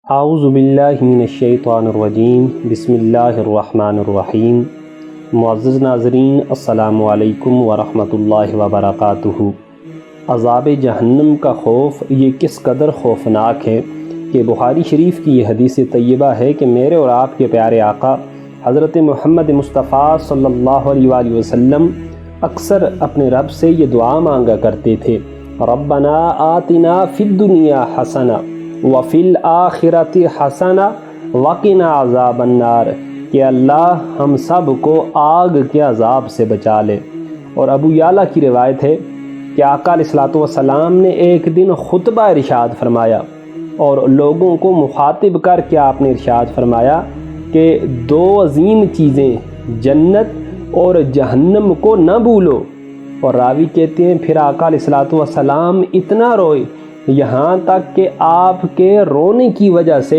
اعوذ باللہ من الشیطان الرجیم بسم اللہ الرحمن الرحیم۔ معزز ناظرین، السلام علیکم ورحمۃ اللہ وبرکاتہ۔ عذاب جہنم کا خوف یہ کس قدر خوفناک ہے کہ بخاری شریف کی یہ حدیث طیبہ ہے کہ میرے اور آپ کے پیارے آقا حضرت محمد مصطفیٰ صلی اللہ علیہ وآلہ وسلم اکثر اپنے رب سے یہ دعا مانگا کرتے تھے، ربنا آتنا فی الدنیا حسنہ وفی الآخرۃ حسنہ وقنا عذاب النار، کہ اللہ ہم سب کو آگ کے عذاب سے بچا لے۔ اور ابو یعلیٰ کی روایت ہے کہ آقا علیہ الصلوۃ والسلام نے ایک دن خطبہ ارشاد فرمایا اور لوگوں کو مخاطب کر کے آپ نے ارشاد فرمایا کہ دو عظیم چیزیں، جنت اور جہنم کو نہ بھولو۔ اور راوی کہتے ہیں پھر آقا علیہ الصلوۃ والسلام اتنا روئے یہاں تک کہ آپ کے رونے کی وجہ سے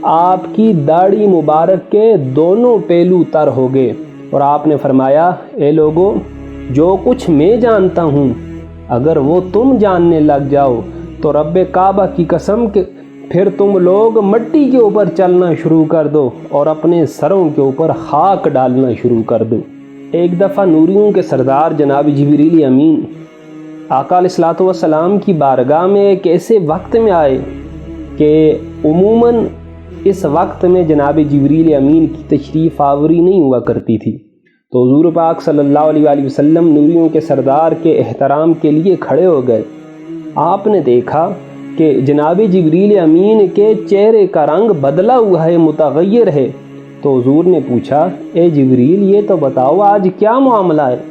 آپ کی داڑھی مبارک کے دونوں پہلو تر ہو گئے، اور آپ نے فرمایا، اے لوگو، جو کچھ میں جانتا ہوں اگر وہ تم جاننے لگ جاؤ تو رب کعبہ کی قسم کہ پھر تم لوگ مٹی کے اوپر چلنا شروع کر دو اور اپنے سروں کے اوپر خاک ڈالنا شروع کر دو۔ ایک دفعہ نوریوں کے سردار جناب جبریل امین آقا علیہ الصلوۃ والسلام کی بارگاہ میں ایک ایسے وقت میں آئے کہ عموماً اس وقت میں جناب جبریل امین کی تشریف آوری نہیں ہوا کرتی تھی، تو حضور پاک صلی اللہ علیہ وآلہ وسلم نوریوں کے سردار کے احترام کے لیے کھڑے ہو گئے۔ آپ نے دیکھا کہ جناب جبریل امین کے چہرے کا رنگ بدلا ہوا ہے، متغیر ہے، تو حضور نے پوچھا، اے جبریل یہ تو بتاؤ آج کیا معاملہ ہے؟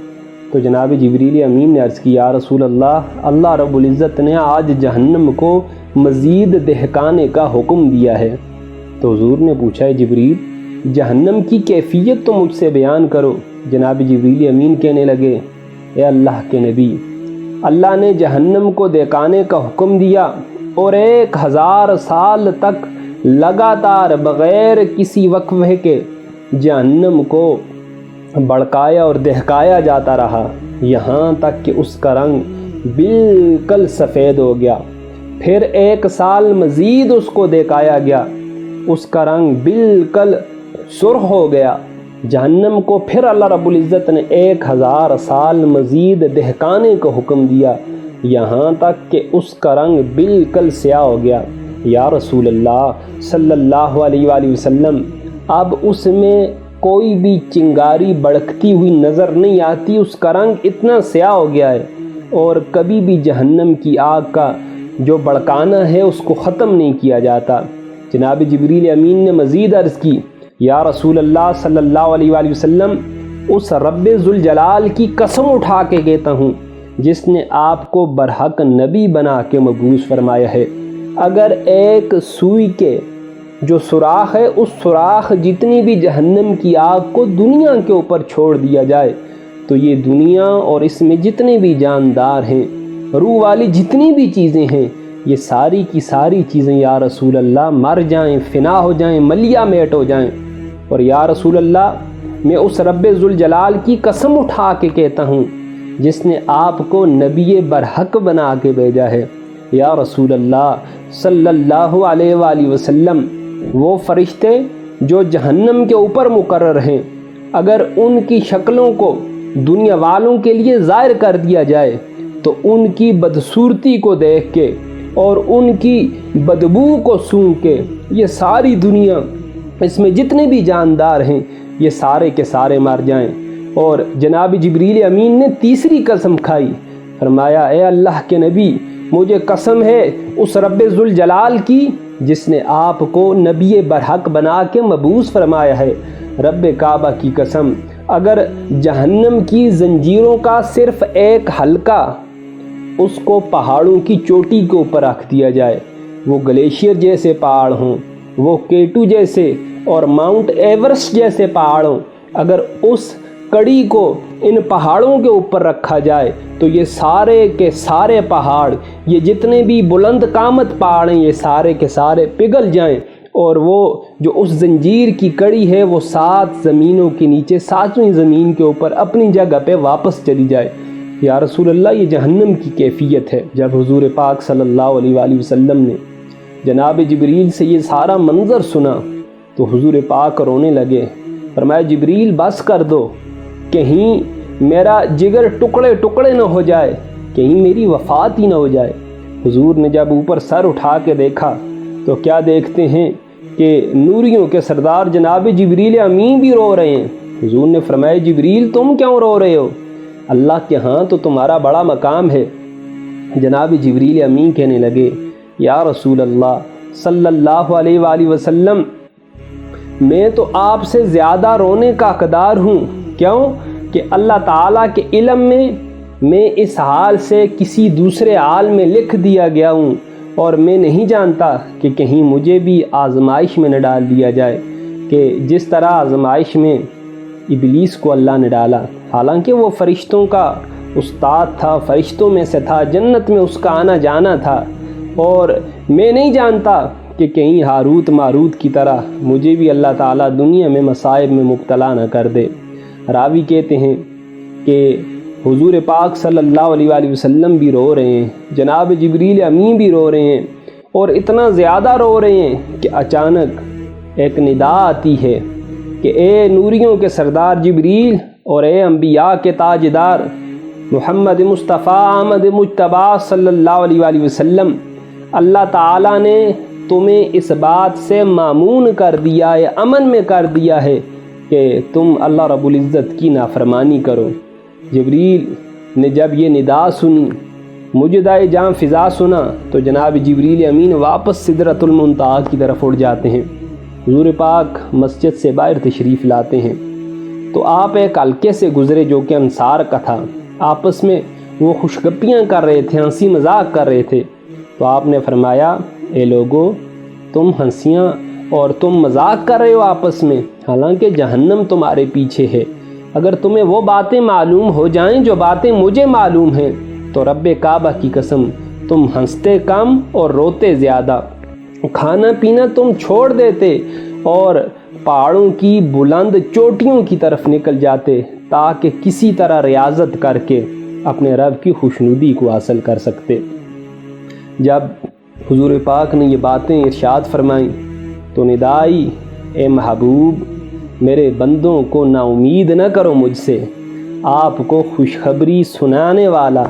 تو جناب جبریل امین نے عرض کی، یا رسول اللہ رب العزت نے آج جہنم کو مزید دہکانے کا حکم دیا ہے۔ تو حضور نے پوچھا، اے جبریل جہنم کی کیفیت تو مجھ سے بیان کرو۔ جناب جبریل امین کہنے لگے، اے اللہ کے نبی، اللہ نے جہنم کو دہکانے کا حکم دیا اور 1000 سال تک لگاتار بغیر کسی وقفے کے جہنم کو بڑکایا اور دہکایا جاتا رہا، یہاں تک کہ اس کا رنگ بالکل سفید ہو گیا۔ پھر 1 سال مزید اس کو دہکایا گیا، اس کا رنگ بالکل سرخ ہو گیا۔ جہنم کو پھر اللہ رب العزت نے 1000 سال مزید دہکانے کا حکم دیا، یہاں تک کہ اس کا رنگ بالکل سیاہ ہو گیا۔ یا رسول اللہ صلی اللہ علیہ وآلہ وسلم، اب اس میں کوئی بھی چنگاری بڑکتی ہوئی نظر نہیں آتی، اس کا رنگ اتنا سیاہ ہو گیا ہے، اور کبھی بھی جہنم کی آگ کا جو بڑکانا ہے اس کو ختم نہیں کیا جاتا۔ جناب جبریل امین نے مزید عرض کی، یا رسول اللہ صلی اللہ علیہ وآلہ وسلم، اس رب ذوالجلال کی قسم اٹھا کے کہتا ہوں جس نے آپ کو برحق نبی بنا کے مبعوث فرمایا ہے، اگر ایک سوئی کے جو سوراخ ہے اس سوراخ جتنی بھی جہنم کی آگ کو دنیا کے اوپر چھوڑ دیا جائے تو یہ دنیا اور اس میں جتنے بھی جاندار ہیں، روح والی جتنی بھی چیزیں ہیں، یہ ساری کی ساری چیزیں یا رسول اللہ مر جائیں، فنا ہو جائیں، ملیا میٹ ہو جائیں۔ اور یا رسول اللہ، میں اس رب ذوالجلال کی قسم اٹھا کے کہتا ہوں جس نے آپ کو نبی برحق بنا کے بھیجا ہے، یا رسول اللہ صلی اللہ علیہ وآلہ وسلم، وہ فرشتے جو جہنم کے اوپر مقرر ہیں، اگر ان کی شکلوں کو دنیا والوں کے لیے ظاہر کر دیا جائے تو ان کی بدصورتی کو دیکھ کے اور ان کی بدبو کو سونگھ کے یہ ساری دنیا، اس میں جتنے بھی جاندار ہیں، یہ سارے کے سارے مر جائیں۔ اور جناب جبریل امین نے تیسری قسم کھائی، فرمایا، اے اللہ کے نبی، مجھے قسم ہے اس رب ذوالجلال کی جس نے آپ کو نبی برحق بنا کے مبعوث فرمایا ہے، رب کعبہ کی قسم، اگر جہنم کی زنجیروں کا صرف ایک حلقہ اس کو پہاڑوں کی چوٹی کے اوپر رکھ دیا جائے، وہ گلیشیئر جیسے پہاڑ ہوں، وہ کیٹو جیسے اور ماؤنٹ ایورسٹ جیسے پہاڑ ہوں، اگر اس کڑی کو ان پہاڑوں کے اوپر رکھا جائے تو یہ سارے کے سارے پہاڑ، یہ جتنے بھی بلند قامت پہاڑ ہیں، یہ سارے کے سارے پگھل جائیں، اور وہ جو اس زنجیر کی کڑی ہے وہ 7 زمینوں کے نیچے 7ویں زمین کے اوپر اپنی جگہ پہ واپس چلی جائے۔ یا رسول اللہ، یہ جہنم کی کیفیت ہے۔ جب حضور پاک صلی اللہ علیہ وآلہ وسلم نے جناب جبریل سے یہ سارا منظر سنا تو حضور پاک رونے لگے۔ فرمایا جبریل بس کر دو، کہیں میرا جگر ٹکڑے ٹکڑے نہ ہو جائے، کہیں میری وفات ہی نہ ہو جائے۔ حضور نے جب اوپر سر اٹھا کے دیکھا تو کیا دیکھتے ہیں کہ نوریوں کے سردار جناب جبریل امین بھی رو رہے ہیں۔ حضور نے فرمایا جبریل تم کیوں رو رہے ہو؟ اللہ کے ہاں تو تمہارا بڑا مقام ہے۔ جناب جبریل امین کہنے لگے یا رسول اللہ صلی اللہ علیہ وآلہ وسلم، میں تو آپ سے زیادہ رونے کا حقدار ہوں۔ کیوں کہ اللہ تعالیٰ کے علم میں اس حال سے کسی دوسرے حال میں لکھ دیا گیا ہوں، اور میں نہیں جانتا کہ کہیں مجھے بھی آزمائش میں نہ ڈال دیا جائے، کہ جس طرح آزمائش میں ابلیس کو اللہ نے ڈالا، حالانکہ وہ فرشتوں کا استاد تھا، فرشتوں میں سے تھا، جنت میں اس کا آنا جانا تھا، اور میں نہیں جانتا کہ کہیں ہاروت ماروت کی طرح مجھے بھی اللہ تعالیٰ دنیا میں مصائب میں مبتلا نہ کر دے۔ راوی کہتے ہیں کہ حضور پاک صلی اللہ علیہ وآلہ وسلم بھی رو رہے ہیں، جناب جبریل امین بھی رو رہے ہیں، اور اتنا زیادہ رو رہے ہیں کہ اچانک ایک ندا آتی ہے کہ اے نوریوں کے سردار جبریل اور اے انبیاء کے تاجدار محمد مصطفیٰ احمد مجتبیٰ صلی اللہ علیہ وآلہ وسلم، اللہ تعالیٰ نے تمہیں اس بات سے مامون کر دیا ہے، امن میں کر دیا ہے کہ تم اللہ رب العزت کی نافرمانی کرو۔ جبریل نے جب یہ ندا سنی، مجدہ جام فضا سنا، تو جناب جبریل امین واپس سدرۃ المنتہا کی طرف اڑ جاتے ہیں۔ حضور پاک مسجد سے باہر تشریف لاتے ہیں تو آپ ایک حلقے سے گزرے جو کہ انصار کا تھا، آپس میں وہ خوشگپیاں کر رہے تھے، ہنسی مذاق کر رہے تھے، تو آپ نے فرمایا اے لوگو، تم ہنسیاں اور تم مذاق کر رہے ہو آپس میں، حالانکہ جہنم تمہارے پیچھے ہے۔ اگر تمہیں وہ باتیں معلوم ہو جائیں جو باتیں مجھے معلوم ہیں تو رب کعبہ کی قسم تم ہنستے کم اور روتے زیادہ، کھانا پینا تم چھوڑ دیتے اور پہاڑوں کی بلند چوٹیوں کی طرف نکل جاتے تاکہ کسی طرح ریاضت کر کے اپنے رب کی خوشنودی کو حاصل کر سکتے۔ جب حضور پاک نے یہ باتیں ارشاد فرمائیں تو ندا آئی اے محبوب، میرے بندوں کو نا امید نہ کرو مجھ سے، آپ کو خوشخبری سنانے والا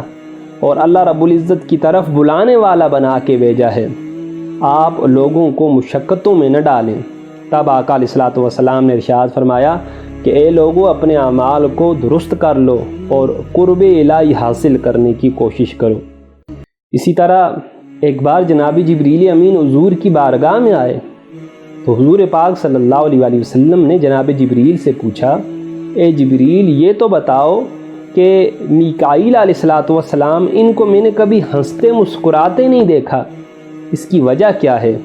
اور اللہ رب العزت کی طرف بلانے والا بنا کے بھیجا ہے، آپ لوگوں کو مشقتوں میں نہ ڈالیں۔ تب آقا علیہ الصلوۃ والسلام نے ارشاد فرمایا کہ اے لوگو، اپنے اعمال کو درست کر لو اور قرب الہی حاصل کرنے کی کوشش کرو۔ اسی طرح ایک بار جناب جبریل امین حضور کی بارگاہ میں آئے تو حضور پاک صلی اللہ علیہ وآلہ وسلم نے جناب جبریل سے پوچھا اے جبریل، یہ تو بتاؤ کہ میکائیل علیہ الصلوۃ والسلام، ان کو میں نے کبھی ہنستے مسکراتے نہیں دیکھا، اس کی وجہ کیا ہے؟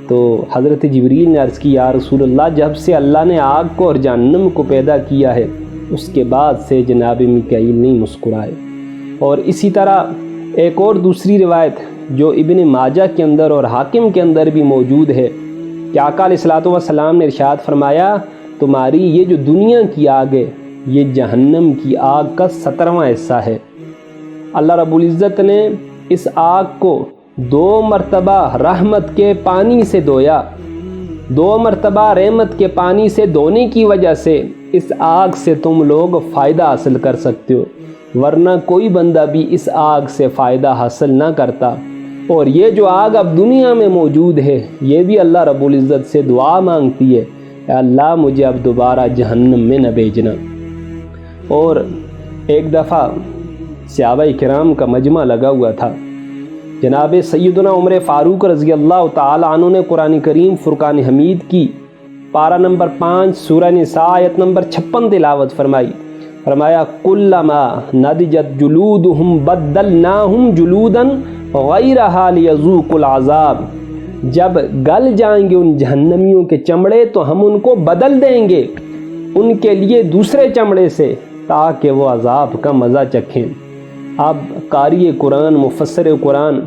تو حضرت جبریل نے عرض کی یا رسول اللہ، جب سے اللہ نے آگ کو اور جہنم کو پیدا کیا ہے اس کے بعد سے جناب میکائیل نہیں مسکرائے۔ اور اسی طرح ایک اور دوسری روایت جو ابن ماجہ کے اندر اور حاکم کے اندر بھی موجود ہے کہ آقا علیہ الصلوۃ والسلام نے ارشاد فرمایا تمہاری یہ جو دنیا کی آگ ہے یہ جہنم کی آگ کا 17واں حصہ ہے۔ اللہ رب العزت نے اس آگ کو 2 مرتبہ رحمت کے پانی سے دھویا، 2 مرتبہ رحمت کے پانی سے دھونے کی وجہ سے اس آگ سے تم لوگ فائدہ حاصل کر سکتے ہو، ورنہ کوئی بندہ بھی اس آگ سے فائدہ حاصل نہ کرتا۔ اور یہ جو آگ اب دنیا میں موجود ہے یہ بھی اللہ رب العزت سے دعا مانگتی ہے اے اللہ مجھے اب دوبارہ جہنم میں نہ بھیجنا۔ اور ایک دفعہ صحابہ کرام کا مجمع لگا ہوا تھا، جناب سیدنا عمر فاروق رضی اللہ تعالی عنہ نے قرآن کریم فرقان حمید کی پارہ نمبر 5 سورہ نساء آیت نمبر 56 تلاوت فرمائی۔ فرمایا کلما نضجت جلودہم بدلناہم جلودا غیرہا لیذوقوا العذاب، جب گل جائیں گے ان جہنمیوں کے چمڑے تو ہم ان کو بدل دیں گے ان کے لیے دوسرے چمڑے سے تاکہ وہ عذاب کا مزہ چکھیں۔ اب قاری قرآن مفسر قرآن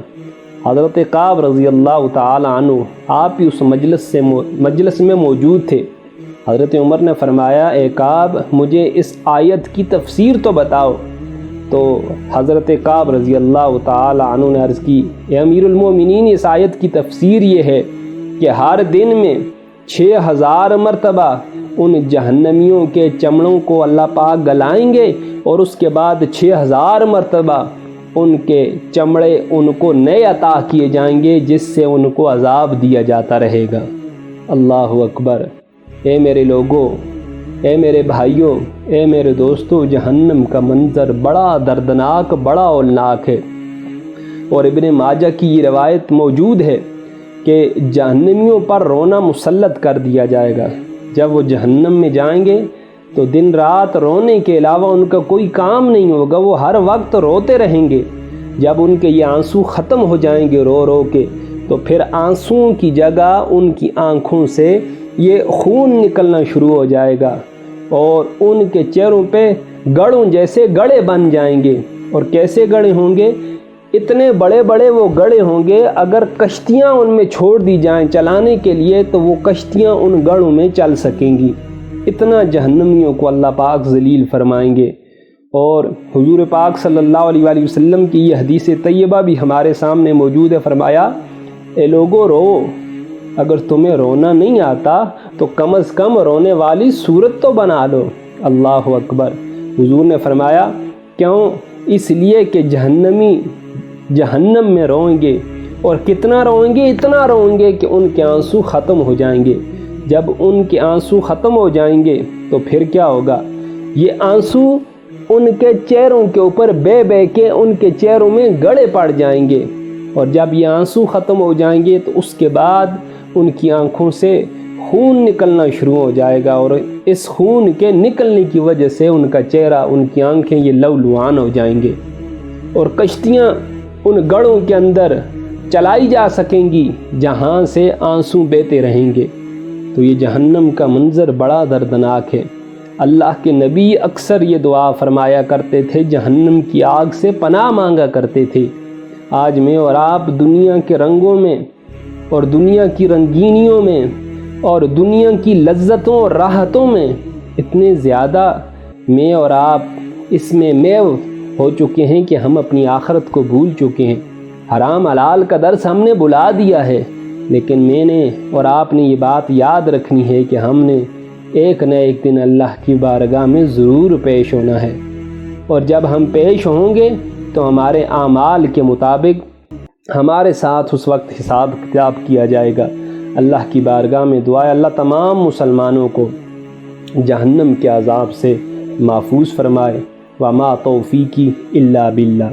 حضرت کعب رضی اللہ تعالی عنہ آپ ہی اس مجلس میں موجود تھے۔ حضرت عمر نے فرمایا اے کعب، مجھے اس آیت کی تفسیر تو بتاؤ۔ تو حضرت کعب رضی اللہ تعالی عنہ نے عرض کی، اے امیر المومنین، اس آیت کی تفسیر یہ ہے کہ ہر دن میں 6000 مرتبہ ان جہنمیوں کے چمڑوں کو اللہ پاک گلائیں گے، اور اس کے بعد 6000 مرتبہ ان کے چمڑے ان کو نئے عطا کیے جائیں گے، جس سے ان کو عذاب دیا جاتا رہے گا۔ اللہ اکبر۔ اے میرے لوگوں، اے میرے بھائیوں، اے میرے دوستو، جہنم کا منظر بڑا دردناک، بڑا ہولناک ہے۔ اور ابن ماجہ کی یہ روایت موجود ہے کہ جہنمیوں پر رونا مسلط کر دیا جائے گا۔ جب وہ جہنم میں جائیں گے تو دن رات رونے کے علاوہ ان کا کوئی کام نہیں ہوگا، وہ ہر وقت روتے رہیں گے۔ جب ان کے یہ آنسو ختم ہو جائیں گے رو رو کے، تو پھر آنسوؤں کی جگہ ان کی آنکھوں سے یہ خون نکلنا شروع ہو جائے گا، اور ان کے چہروں پہ گڑھوں جیسے گڑھے بن جائیں گے۔ اور کیسے گڑھے ہوں گے؟ اتنے بڑے بڑے وہ گڑھے ہوں گے، اگر کشتیاں ان میں چھوڑ دی جائیں چلانے کے لیے تو وہ کشتیاں ان گڑھوں میں چل سکیں گی۔ اتنا جہنمیوں کو اللہ پاک ذلیل فرمائیں گے۔ اور حضور پاک صلی اللہ علیہ وآلہ وسلم کی یہ حدیث طیبہ بھی ہمارے سامنے موجود ہے۔ فرمایا، اے لوگو رو، اگر تمہیں رونا نہیں آتا تو کم از کم رونے والی صورت تو بنا لو۔ اللہ اکبر۔ حضور نے فرمایا، کیوں؟ اس لیے کہ جہنمی جہنم میں روئیں گے، اور کتنا روئیں گے؟ اتنا روئیں گے کہ ان کے آنسو ختم ہو جائیں گے۔ جب ان کے آنسو ختم ہو جائیں گے تو پھر کیا ہوگا؟ یہ آنسو ان کے چہروں کے اوپر بے بے کے ان کے چہروں میں گڑھے پڑ جائیں گے، اور جب یہ آنسو ختم ہو جائیں گے تو اس کے بعد ان کی آنکھوں سے خون نکلنا شروع ہو جائے گا، اور اس خون کے نکلنے کی وجہ سے ان کا چہرہ، ان کی آنکھیں یہ لولوان ہو جائیں گے، اور کشتیاں ان گڑھوں کے اندر چلائی جا سکیں گی جہاں سے آنسو بہتے رہیں گے۔ تو یہ جہنم کا منظر بڑا دردناک ہے۔ اللہ کے نبی اکثر یہ دعا فرمایا کرتے تھے، جہنم کی آگ سے پناہ مانگا کرتے تھے۔ آج میں اور آپ دنیا کے رنگوں میں اور دنیا کی رنگینیوں میں اور دنیا کی لذتوں اور راحتوں میں اتنے زیادہ میں اور آپ اس میں میو ہو چکے ہیں کہ ہم اپنی آخرت کو بھول چکے ہیں۔ حرام حلال کا درس ہم نے بلا دیا ہے، لیکن میں نے اور آپ نے یہ بات یاد رکھنی ہے کہ ہم نے ایک نہ ایک دن اللہ کی بارگاہ میں ضرور پیش ہونا ہے، اور جب ہم پیش ہوں گے تو ہمارے اعمال کے مطابق ہمارے ساتھ اس وقت حساب کتاب کیا جائے گا۔ اللہ کی بارگاہ میں دعا ہے، اللہ تمام مسلمانوں کو جہنم کے عذاب سے محفوظ فرمائے۔ وما توفیقی الا باللہ۔